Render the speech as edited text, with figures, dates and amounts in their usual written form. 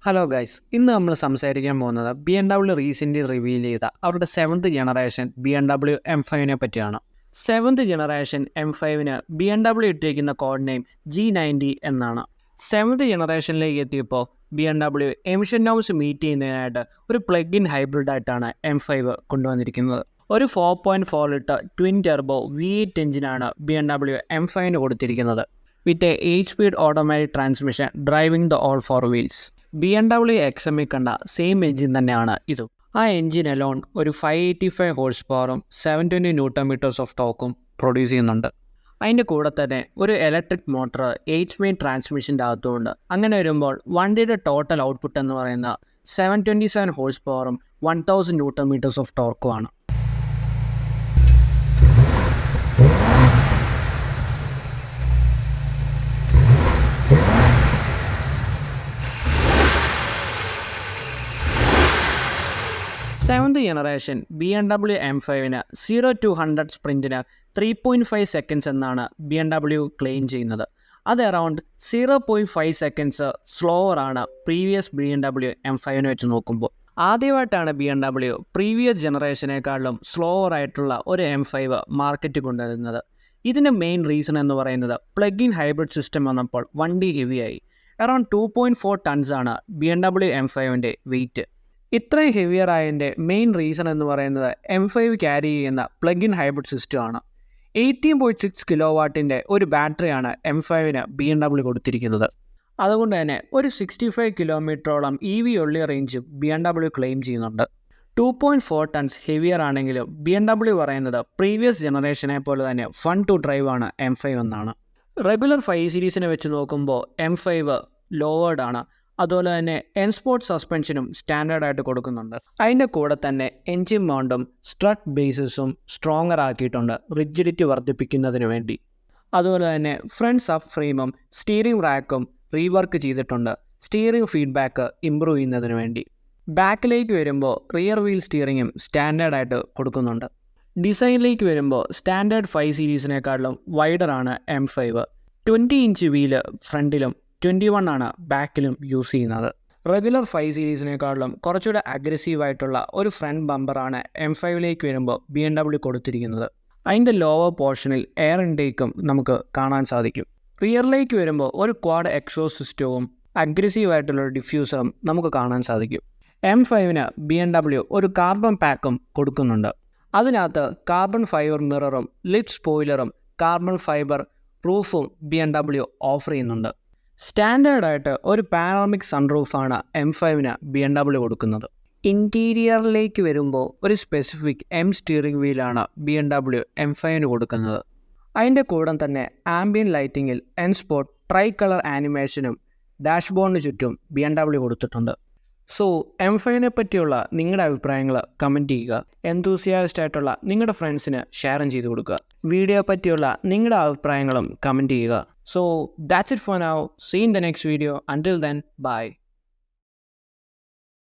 Hello guys, ഇന്ന് നമ്മൾ സംസാരിക്കാൻ പോകുന്നത് BMW റീസെൻ്റ്ലി റിവീൽ ചെയ്ത അവരുടെ 7th ജനറേഷൻ BMW M5നെ പറ്റിയാണ്. 7th ജനറേഷൻ M5ന് BMW ഇട്ടിരിക്കുന്ന കോഡ് നെയിം G90 എന്നാണ്. 7th ജനറേഷനിലേക്ക് എത്തിയപ്പോൾ BMW എമിഷൻ നോംസ് മീറ്റ് ചെയ്യുന്നതിനായിട്ട് ഒരു പ്ലഗ് ഇൻ ഹൈബ്രിഡായിട്ടാണ് M5 കൊണ്ടുവന്നിരിക്കുന്നത്. ഒരു 4.4 ലിറ്റർ ട്വിൻ ടെർബോ V8 എഞ്ചിനാണ് BMW M5ന് കൊടുത്തിരിക്കുന്നത്. വിത്ത് എ 8-സ്പീഡ് automatic transmission driving the all 4 wheels. BMW XM കണ്ട സെയിം എഞ്ചിൻ തന്നെയാണ് ഇതും. ആ എഞ്ചിൻ അലോൺ ഒരു 585 ഹോഴ്സ് പവറും 720 ന്യൂട്ടൺ മീറ്റേഴ്സ് ഓഫ് ടോക്കും പ്രൊഡ്യൂസ് ചെയ്യുന്നുണ്ട്. അതിൻ്റെ കൂടെ തന്നെ ഒരു ഇലക്ട്രിക് മോട്ടർ 8-സ്പീഡ് ട്രാൻസ്മിഷൻ്റെ അകത്തുകൊണ്ട്. അങ്ങനെ വരുമ്പോൾ വണ്ടിയുടെ ടോട്ടൽ ഔട്ട്പുട്ട് എന്ന് പറയുന്ന 727 ഹോഴ്സ് പവറും 1000 ന്യൂട്ടൺ മീറ്റേഴ്സ് ഓഫ് ടോർക്കുമാണ്. സെവൻത് ജനറേഷൻ BMW M5ന് 0-100 സ്പ്രിൻറ്റിന് 3.5 സെക്കൻഡ്സ് എന്നാണ് BMW ക്ലെയിം ചെയ്യുന്നത്. അത് അറൗണ്ട് 0.5 സെക്കൻഡ്സ് സ്ലോവർ ആണ് പ്രീവിയസ് BMW M5നെ വെച്ച് നോക്കുമ്പോൾ. ആദ്യമായിട്ടാണ് BMW പ്രീവിയസ് ജനറേഷനേക്കാളും സ്ലോവർ ആയിട്ടുള്ള ഒരു M5 മാർക്കറ്റ് കൊണ്ടുവരുന്നത്. ഇതിൻ്റെ മെയിൻ റീസൺ എന്ന് പറയുന്നത് പ്ലഗ് ഇൻ ഹൈബ്രിഡ് സിസ്റ്റം വന്നപ്പോൾ വണ്ടി ഹെവിയായി. അറൗണ്ട് 2.4 ടൺസ് ആണ് BMW M5ൻ്റെ വെയിറ്റ്. ഇത്രയും ഹെവിയർ ആയതിൻ്റെ മെയിൻ റീസൺ എന്ന് പറയുന്നത് M5 ക്യാരി ചെയ്യുന്ന പ്ലഗ് ഇൻ ഹൈബ്രിഡ് സിസ്റ്റമാണ്. 18.6 കിലോ വാട്ടിൻ്റെ ഒരു ബാറ്ററിയാണ് M5ന് BMW കൊടുത്തിരിക്കുന്നത്. അതുകൊണ്ട് തന്നെ ഒരു 65 കിലോമീറ്ററോളം EV ഉള്ള റേഞ്ചും BMW ക്ലെയിം ചെയ്യുന്നുണ്ട്. 2.4 ടൺസ് ഹെവിയർ ആണെങ്കിലും BMW പറയുന്നത് പ്രീവിയസ് ജനറേഷനെ പോലെ തന്നെ ഫൺ ടു ഡ്രൈവ് ആണ് M5 എന്നാണ്. റെഗുലർ 5 സീരീസിനെ വെച്ച് നോക്കുമ്പോൾ M5 ലോവേർഡ് ആണ്. അതുപോലെ തന്നെ N സ്പോർട്ട് സസ്പെൻഷനും സ്റ്റാൻഡേർഡായിട്ട് കൊടുക്കുന്നുണ്ട്. അതിൻ്റെ കൂടെ തന്നെ എൻജിൻ മൗണ്ടും സ്ട്രട്ട് ബേസസും സ്ട്രോങ്ങർ ആക്കിയിട്ടുണ്ട് റിജിഡിറ്റി വർദ്ധിപ്പിക്കുന്നതിന് വേണ്ടി. അതുപോലെ തന്നെ ഫ്രണ്ട് സബ് ഫ്രെയിമും സ്റ്റീറിംഗ് റാക്കും റീവർക്ക് ചെയ്തിട്ടുണ്ട് സ്റ്റീറിംഗ് ഫീഡ്ബാക്ക് ഇമ്പ്രൂവ് ചെയ്യുന്നതിന് വേണ്ടി. ബാക്കിലേക്ക് വരുമ്പോൾ റിയർ വീൽ സ്റ്റീറിങ്ങും സ്റ്റാൻഡേർഡായിട്ട് കൊടുക്കുന്നുണ്ട്. ഡിസൈനിലേക്ക് വരുമ്പോൾ സ്റ്റാൻഡേർഡ് 5 സീരീസിനേക്കാളും വൈഡറാണ് M5. 20 ഇഞ്ച് വീല് ഫ്രണ്ടിലും 21 ആണ് ബാക്കിലും യൂസ് ചെയ്യുന്നത്. റെഗുലർ 5 സീരീസിനേക്കാളും കുറച്ചുകൂടെ അഗ്രസീവായിട്ടുള്ള ഒരു ഫ്രണ്ട് ബമ്പറാണ് M5ലേക്ക് വരുമ്പോൾ BMW കൊടുത്തിരിക്കുന്നത്. അതിൻ്റെ ലോവർ പോർഷനിൽ എയർ ഇൻടേക്കും നമുക്ക് കാണാൻ സാധിക്കും. റിയറിലേക്ക് വരുമ്പോൾ ഒരു ക്വാഡ് എക്സോസ്റ്റ് സിസ്റ്റവും അഗ്രസീവായിട്ടുള്ളൊരു ഡിഫ്യൂസറും നമുക്ക് കാണാൻ സാധിക്കും. M5ന് BMW ഒരു കാർബൺ പാക്കും കൊടുക്കുന്നുണ്ട്. അതിനകത്ത് കാർബൺ ഫൈബർ മിററും ലിഡ് സ്പോയിലറും കാർബൺ ഫൈബർ റൂഫും BMW ഓഫർ ചെയ്യുന്നുണ്ട്. സ്റ്റാൻഡേർഡായിട്ട് ഒരു പാനോറമിക് സൺറൂഫാണ് M5ന് BMW കൊടുക്കുന്നത്. ഇൻറ്റീരിയറിലേക്ക് വരുമ്പോൾ ഒരു സ്പെസിഫിക് M സ്റ്റിയറിംഗ് വീലാണ് BMW M5ന് കൊടുക്കുന്നത്. അതിൻ്റെ കൂടെ തന്നെ ആംബിയൻ ലൈറ്റിങ്ങിൽ N സ്പോട്ട് ട്രൈ കളർ ആനിമേഷനും ഡാഷ്ബോർഡിന് ചുറ്റും BMW കൊടുത്തിട്ടുണ്ട്. സോ M5നെ പറ്റിയുള്ള നിങ്ങളുടെ അഭിപ്രായങ്ങൾ കമൻറ്റ് ചെയ്യുക. എന്തൂസിയാസ്റ്റ് ആയിട്ടുള്ള നിങ്ങളുടെ ഫ്രണ്ട്സിന് ഷെയറും ചെയ്ത് കൊടുക്കുക. വീഡിയോ പറ്റിയുള്ള നിങ്ങളുടെ അഭിപ്രായങ്ങളും കമൻറ്റ് ചെയ്യുക. So that's it for now. See you in the next video. Until then, bye.